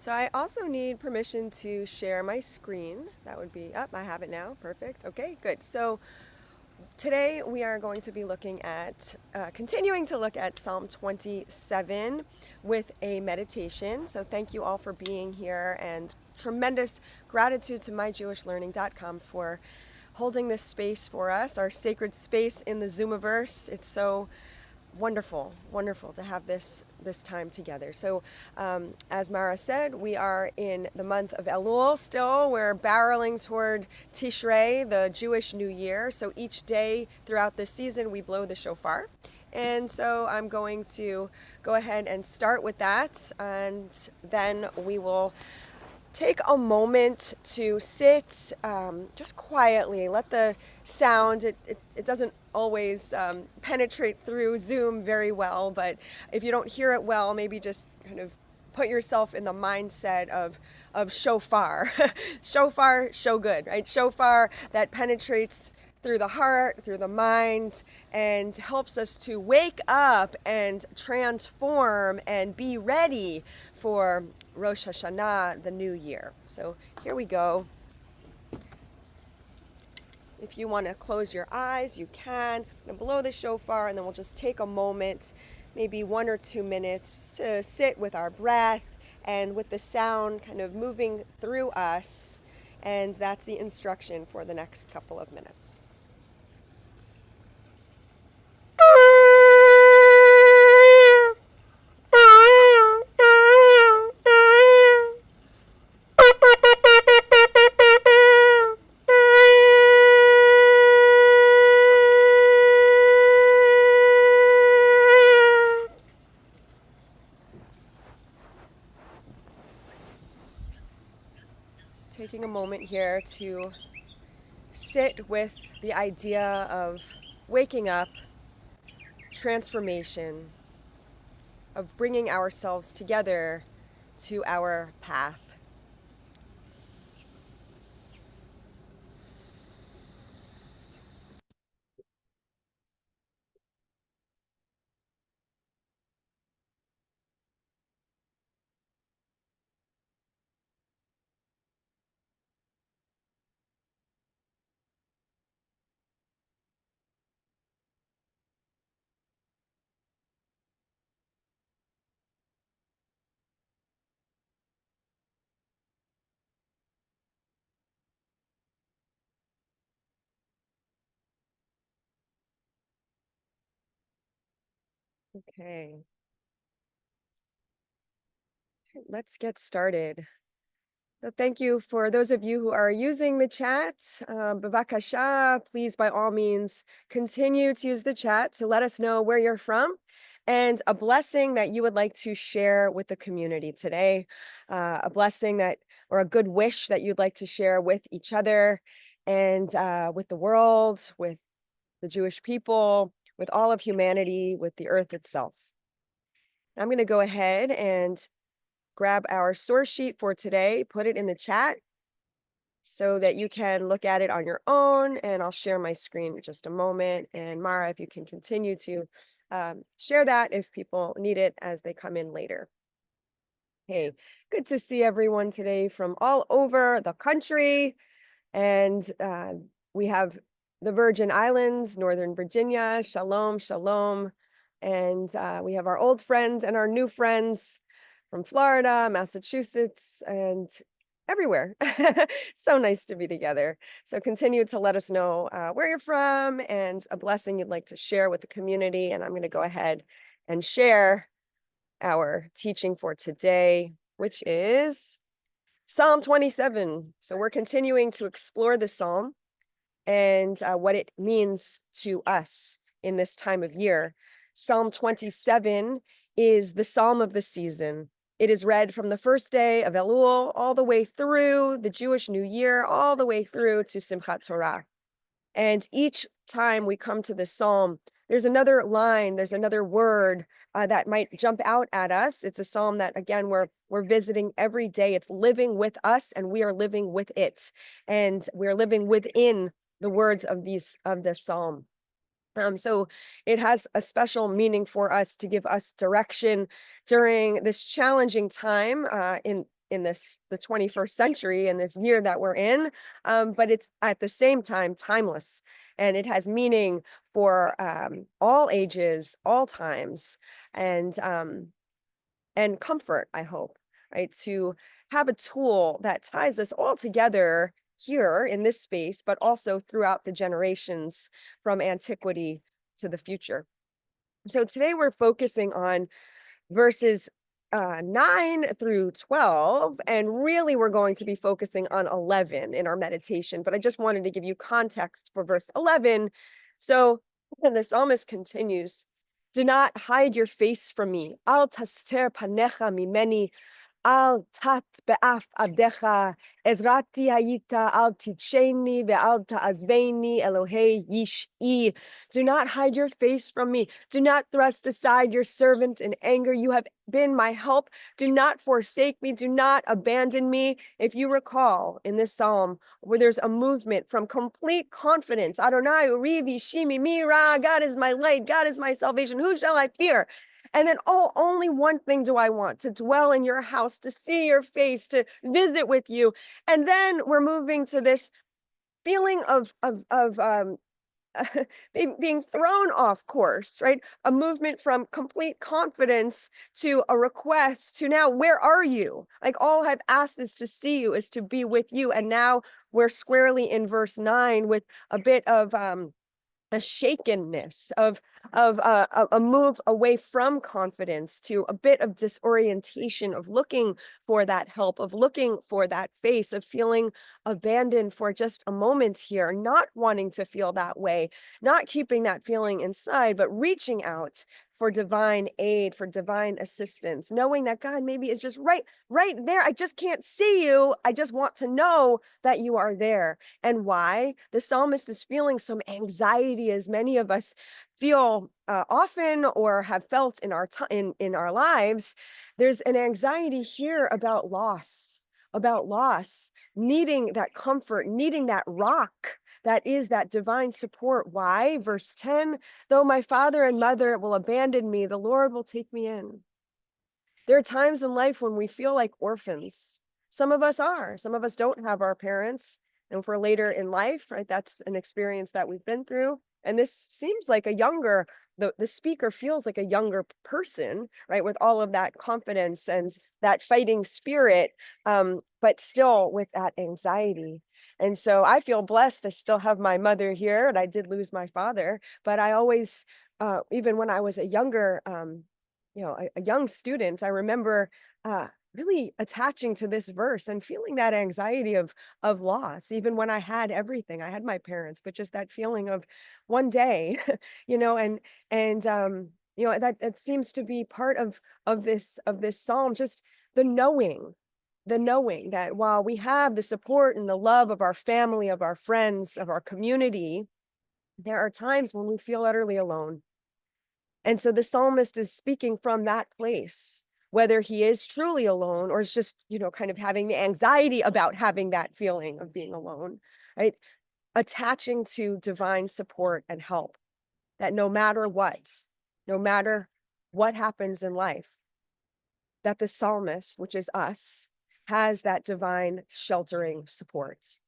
So I also need permission to share my screen. That would be up. I have it now. Perfect. Okay, good. So today we are going to be looking at, continuing to look at Psalm 27 with a meditation. So thank you all for being here, and tremendous gratitude to myjewishlearning.com for holding this space for us, our sacred space in the Zoomiverse. It's so wonderful to have this time together. So, as Mara said, we are in the month of Elul still. We're barreling toward Tishrei, the Jewish New Year. So each day throughout this season, we blow the shofar. And so I'm going to go ahead and start with that, and then we will take a moment to sit just quietly. Let the sound, it doesn't always penetrate through Zoom very well, but if you don't hear it well, maybe just kind of put yourself in the mindset of shofar. Shofar, show good, right? Shofar that penetrates through the heart, through the mind, and helps us to wake up and transform and be ready for Rosh Hashanah, the new year. So here we go. If you want to close your eyes, you can. I'm going to blow the shofar, and then we'll just take a moment, maybe 1 or 2 minutes, to sit with our breath and with the sound kind of moving through us. And that's the instruction for the next couple of minutes. Taking a moment here to sit with the idea of waking up, transformation, of bringing ourselves together to our path. Okay, let's get started. So thank you for those of you who are using the chat. Bavakasha, please, by all means, continue to use the chat to let us know where you're from and a blessing that you would like to share with the community today. A blessing that, or a good wish that you'd like to share with each other and with the world, with the Jewish people, with all of humanity, with the earth itself. I'm going to go ahead and grab our source sheet for today, put it in the chat so that you can look at it on your own, and I'll share my screen in just a moment. And Mara, if you can continue to share that if people need it as they come in later. Hey, good to see everyone today from all over the country. And we have the Virgin Islands, Northern Virginia, shalom, shalom. And we have our old friends and our new friends from Florida, Massachusetts, and everywhere. So nice to be together. So continue to let us know where you're from and a blessing you'd like to share with the community. And I'm going to go ahead and share our teaching for today, which is Psalm 27. So we're continuing to explore the psalm and what it means to us in this time of year. Psalm 27 is the psalm of the season. It is read from the first day of Elul all the way through the Jewish New Year, all the way through to Simchat Torah. And each time we come to this psalm, there's another line, there's another word that might jump out at us. It's a psalm that, again, we're visiting every day. It's living with us, and we are living with it, and we're living within the words of this psalm. So it has a special meaning for us to give us direction during this challenging time in in the 21st century, in this year that we're in, but it's at the same time timeless, and it has meaning for all ages, all times, and comfort, I hope, right? To have a tool that ties us all together here in this space, but also throughout the generations from antiquity to the future. So today we're focusing on verses 9 through 12, and really we're going to be focusing on 11 in our meditation. But I just wanted to give you context for verse 11. So the psalmist continues, "Do not hide your face from me. Al taster panecha mimeni. Al tat be'af abdecha, Ezrati hayita al ticheni ve'al ta'azveni Elohei yish'i." Do not hide your face from me. Do not thrust aside your servant in anger. You have been my help. Do not forsake me. Do not abandon me. If you recall in this psalm, where there's a movement from complete confidence, Adonai, Urivi, Shimi, Mira, God is my light, God is my salvation. Who shall I fear? And then, oh, only one thing do I want: to dwell in your house, to see your face, to visit with you. And then we're moving to this feeling of being thrown off course, right? A movement from complete confidence to a request to now, where are you? Like, all I've asked is to see you, is to be with you. And now we're squarely in verse 9 with a bit of a shakenness of a move away from confidence to a bit of disorientation, of looking for that help, of looking for that face, of feeling abandoned for just a moment here, not wanting to feel that way, not keeping that feeling inside, but reaching out for divine aid, for divine assistance, knowing that God maybe is just right there. I just can't see you. I just want to know that you are there. And why? The psalmist is feeling some anxiety, as many of us feel often or have felt in in our lives. There's an anxiety here about loss, needing that comfort, needing that rock that is that divine support. Why? Verse 10, "Though my father and mother will abandon me, the Lord will take me in." There are times in life when we feel like orphans. Some of us are. Some of us don't have our parents. And for later in life, right, that's an experience that we've been through. And this seems like the speaker feels like a younger person, right, with all of that confidence and that fighting spirit, but still with that anxiety. And so I feel blessed. I still have my mother here, and I did lose my father, but I always, even when I was a younger, a young student, I remember really attaching to this verse and feeling that anxiety of loss, even when I had everything. I had my parents, but just that feeling of one day, you know, and that seems to be part of this psalm, just the knowing. The knowing that while we have the support and the love of our family, of our friends, of our community, there are times when we feel utterly alone. And so the psalmist is speaking from that place, whether he is truly alone or is just, kind of having the anxiety about having that feeling of being alone, right? Attaching to divine support and help, that no matter what happens in life, that the psalmist, which is us, has that divine sheltering support,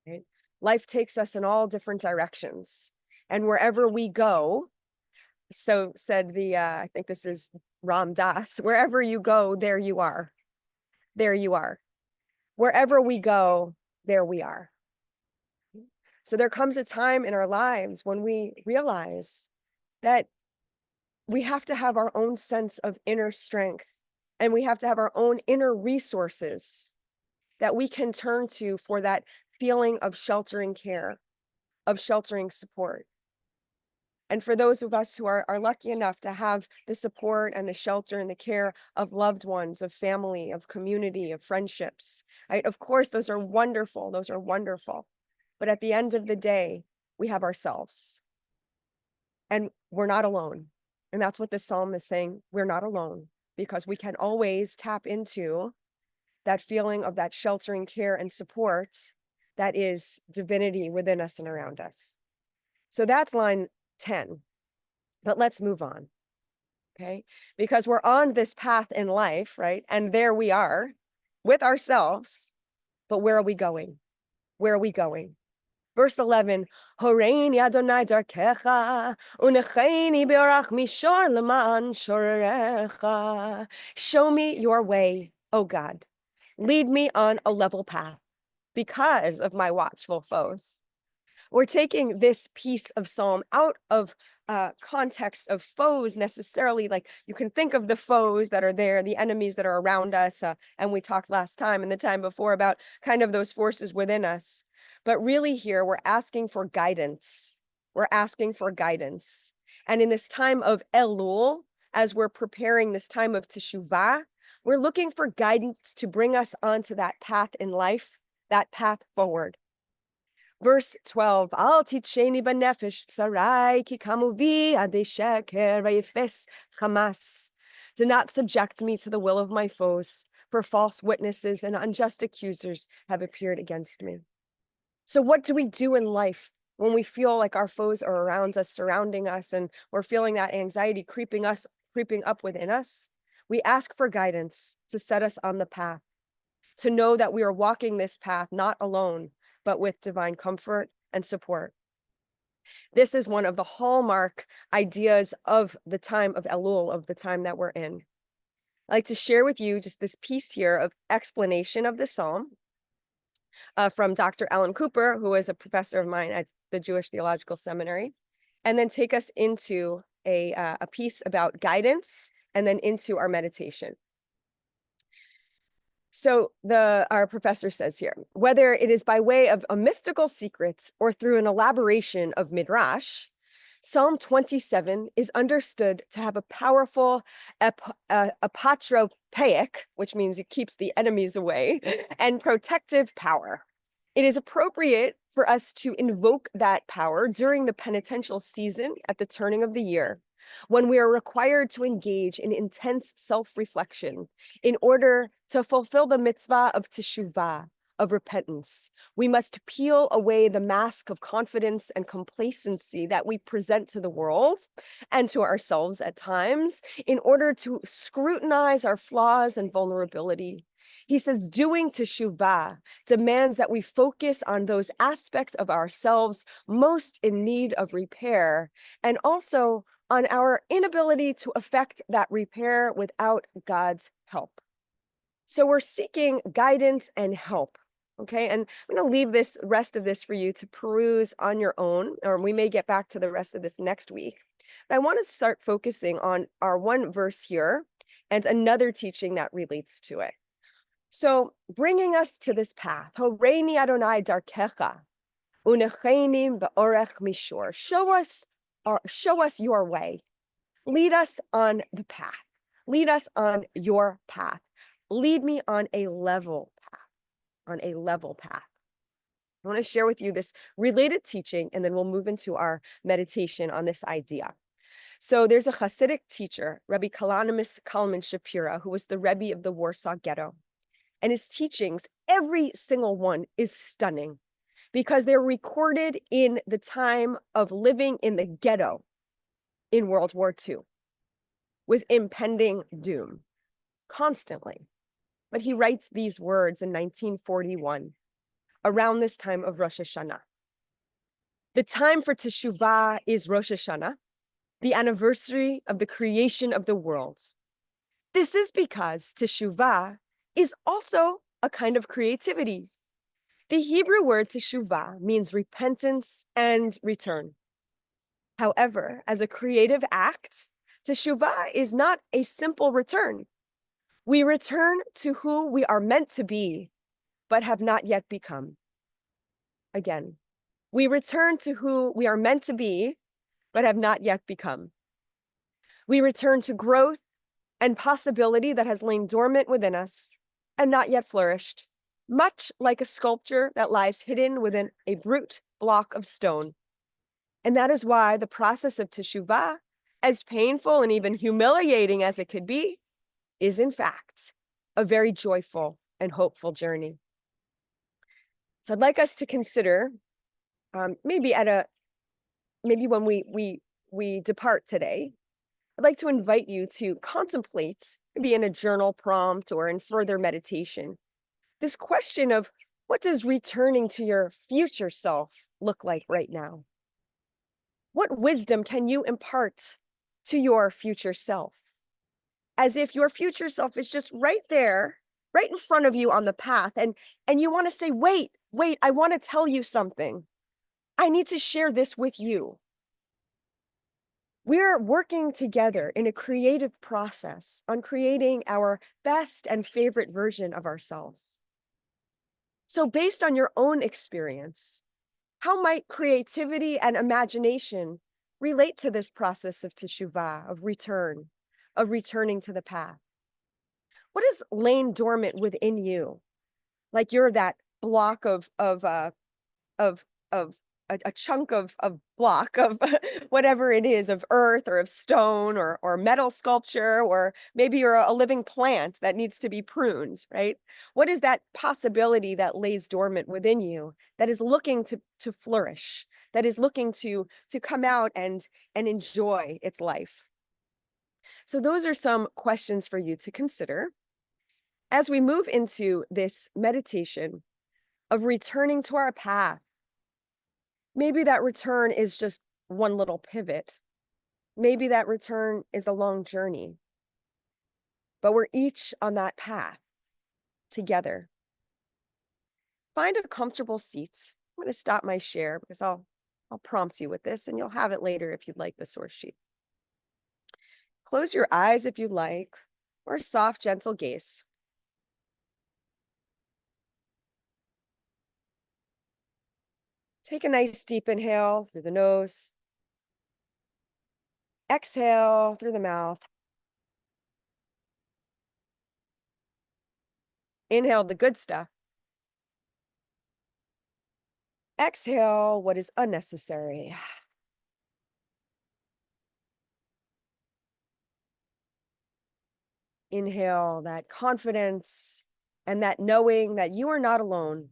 right? Life takes us in all different directions. And wherever we go, so said I think this is Ram Dass, wherever you go, there you are. There you are. Wherever we go, there we are. So there comes a time in our lives when we realize that we have to have our own sense of inner strength, and we have to have our own inner resources that we can turn to for that feeling of sheltering care, of sheltering support. And for those of us who are lucky enough to have the support and the shelter and the care of loved ones, of family, of community, of friendships, right? Of course, those are wonderful. Those are wonderful. But at the end of the day, we have ourselves. And we're not alone. And that's what this psalm is saying. We're not alone, because we can always tap into that feeling of that sheltering care and support that is divinity within us and around us. So that's line 10. But let's move on, okay? Because we're on this path in life, right? And there we are. with ourselves, but where are we going? Where are we going? Verse 11, Horeini Adonai darkecha, unecheini be'orach mishor leman shorerecha. Show me your way, O God. Lead me on a level path because of my watchful foes. We're taking this piece of Psalm out of context of foes necessarily. Like you can think of the foes that are there, the enemies that are around us. And we talked last time and the time before about kind of those forces within us. But really here, we're asking for guidance. We're asking for guidance. And in this time of Elul, as we're preparing this time of Teshuvah, we're looking for guidance to bring us onto that path in life, that path forward. Verse 12, Al ticheni banefesh tsarai ki kamuvi ade sheker vayefes chamas. Do not subject me to the will of my foes, for false witnesses and unjust accusers have appeared against me. So what do we do in life when we feel like our foes are around us, surrounding us, and we're feeling that anxiety creeping up within us? We ask for guidance to set us on the path, to know that we are walking this path not alone, but with divine comfort and support. This is one of the hallmark ideas of the time of Elul, of the time that we're in. I'd like to share with you just this piece here of explanation of the psalm from Dr. Alan Cooper, who is a professor of mine at the Jewish Theological Seminary, and then take us into a piece about guidance and then into our meditation. So our professor says here, whether it is by way of a mystical secret or through an elaboration of Midrash, Psalm 27 is understood to have a powerful apotropaic, which means it keeps the enemies away, and protective power. It is appropriate for us to invoke that power during the penitential season at the turning of the year, when we are required to engage in intense self-reflection in order to fulfill the mitzvah of teshuvah, of repentance. We must peel away the mask of confidence and complacency that we present to the world and to ourselves at times in order to scrutinize our flaws and vulnerability. He says doing teshuvah demands that we focus on those aspects of ourselves most in need of repair, and also on our inability to effect that repair without God's help. So we're seeking guidance and help, okay? And I'm going to leave this rest of this for you to peruse on your own, or we may get back to the rest of this next week. But I want to start focusing on our one verse here and another teaching that relates to it. So bringing us to this path, Horeini Adonai darkecha, unechenim be'orech mishor. Show us your way. Lead us on the path. Lead us on your path. Lead me on a level path. On a level path. I want to share with you this related teaching, and then we'll move into our meditation on this idea. So there's a Hasidic teacher, Rabbi Kalanimus Kalman Shapira, who was the Rebbe of the Warsaw Ghetto. And his teachings, every single one, is stunning because they're recorded in the time of living in the ghetto in World War II with impending doom constantly. But he writes these words in 1941, around this time of Rosh Hashanah. The time for Teshuvah is Rosh Hashanah, the anniversary of the creation of the world. This is because Teshuvah is also a kind of creativity. The Hebrew word teshuvah means repentance and return. However, as a creative act, teshuvah is not a simple return. We return to who we are meant to be, but have not yet become. Again, we return to who we are meant to be, but have not yet become. We return to growth and possibility that has lain dormant within us and not yet flourished, much like a sculpture that lies hidden within a brute block of stone. And that is why the process of teshuvah, as painful and even humiliating as it could be, is in fact a very joyful and hopeful journey. So I'd like us to consider, maybe when we depart today, I'd like to invite you to contemplate, maybe in a journal prompt or in further meditation, this question of what does returning to your future self look like right now? What wisdom can you impart to your future self? As if your future self is just right there, right in front of you on the path, and you want to say, "Wait, wait, I want to tell you something. I need to share this with you." We're working together in a creative process on creating our best and favorite version of ourselves. So, based on your own experience, how might creativity and imagination relate to this process of teshuvah, of return, of returning to the path? What is laying dormant within you? Like you're that block of of a chunk of block of whatever it is, of earth or of stone or metal sculpture, or maybe you're a living plant that needs to be pruned, right? What is that possibility that lays dormant within you that is looking to flourish, that is looking to come out and enjoy its life? So those are some questions for you to consider as we move into this meditation of returning to our path. Maybe that return is just one little pivot. Maybe that return is a long journey, but we're each on that path together. Find a comfortable seat. I'm going to stop my share because I'll prompt you with this and you'll have it later if you'd like the source sheet. Close your eyes if you'd like, or soft, gentle gaze. Take a nice deep inhale through the nose. Exhale through the mouth. Inhale the good stuff. Exhale what is unnecessary. Inhale that confidence and that knowing that you are not alone.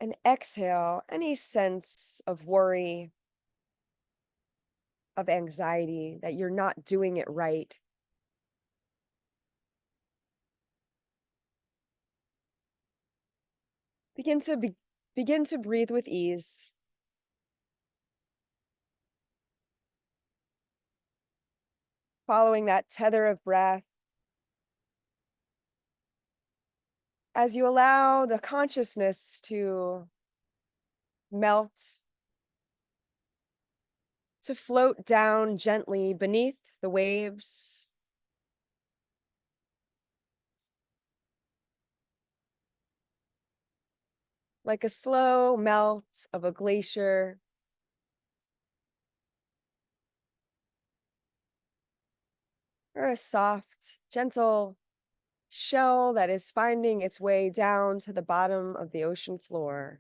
And exhale any sense of worry, of anxiety, that you're not doing it right. Begin to breathe with ease. Following that tether of breath as you allow the consciousness to melt, to float down gently beneath the waves. Like a slow melt of a glacier. Or a soft, gentle shell that is finding its way down to the bottom of the ocean floor.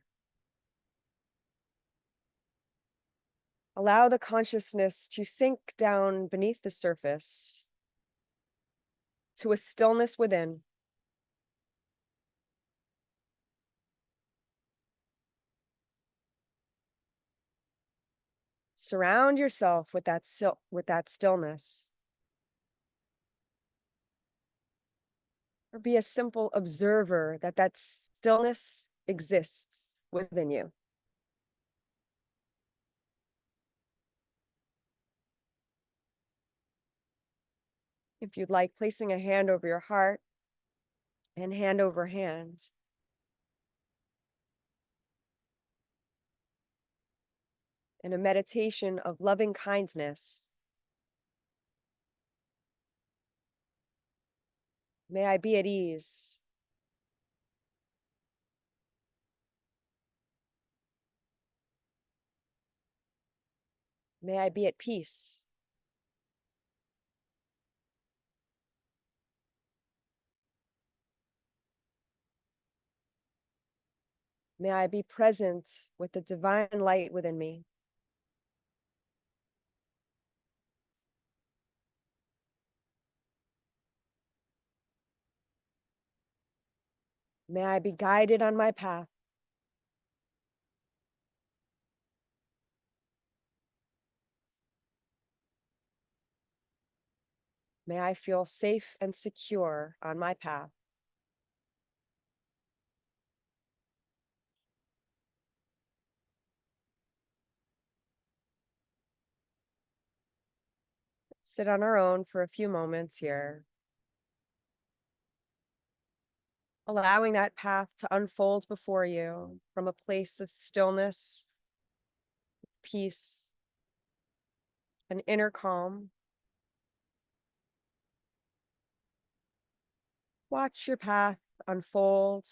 Allow the consciousness to sink down beneath the surface to a stillness within. Surround yourself with that stillness. Or be a simple observer that stillness exists within you. If you'd like, placing a hand over your heart and hand over hand. In a meditation of loving kindness. May I be at ease. May I be at peace. May I be present with the divine light within me. May I be guided on my path. May I feel safe and secure on my path. Sit on our own for a few moments here, allowing that path to unfold before you from a place of stillness, peace, and inner calm. Watch your path unfold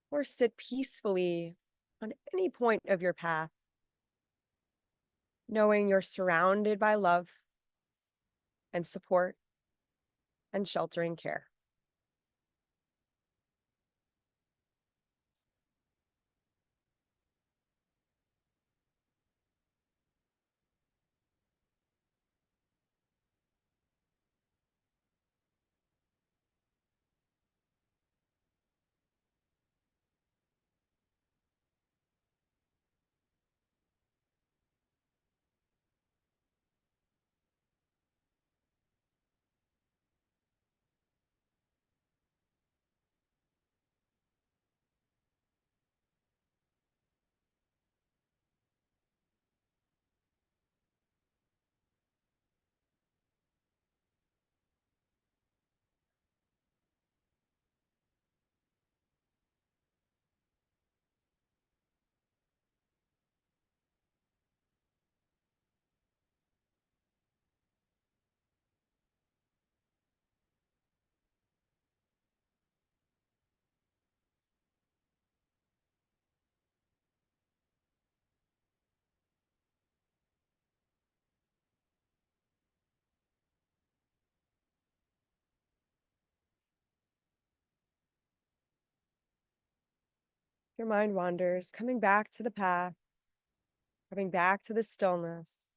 or sit peacefully on any point of your path, knowing you're surrounded by love and support and sheltering care. Your mind wanders, coming back to the path, coming back to the stillness.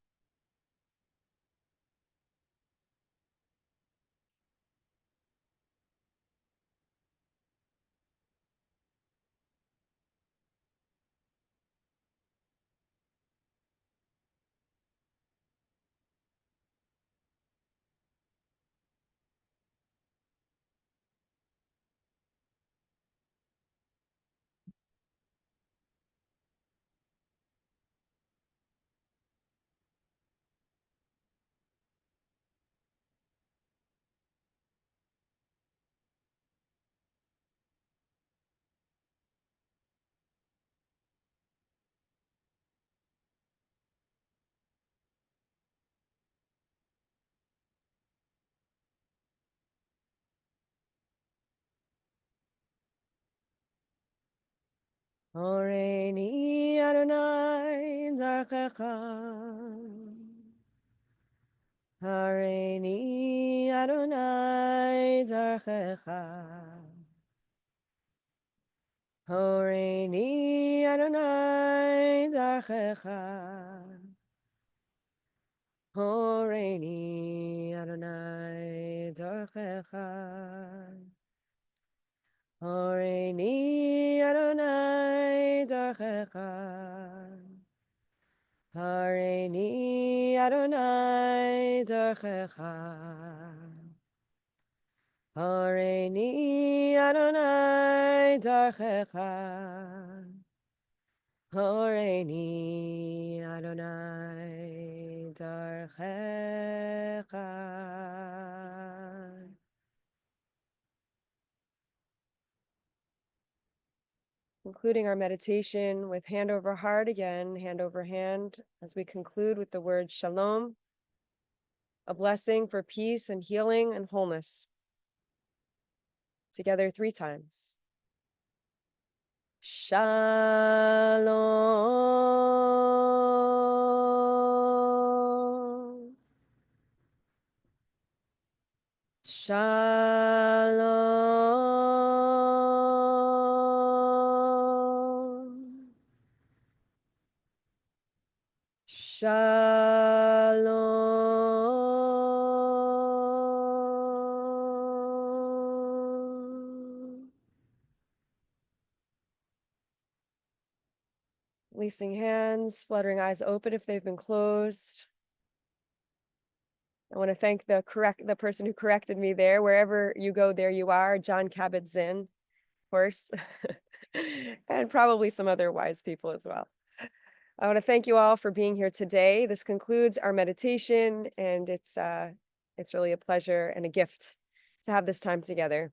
Oreini Adonai Darchecha. Hareini Adonai Darchecha. Horeini Adonai Darchecha. Horeini Adonai Darchecha. Horeini Adonai Darchecha. Hareini Adonai Darchecha. Hareini Adonai Darchecha. Hareini Adonai Darchecha. Concluding our meditation with hand over heart again, hand over hand, as we conclude with the word shalom, a blessing for peace and healing and wholeness. Together 3 times. Shalom. Shalom. Shalom. Releasing hands, fluttering eyes open if they've been closed. I want to thank the person who corrected me there. Wherever you go, there you are. John Kabat-Zinn, of course, and probably some other wise people as well. I want to thank you all for being here today. This concludes our meditation, and it's really a pleasure and a gift to have this time together.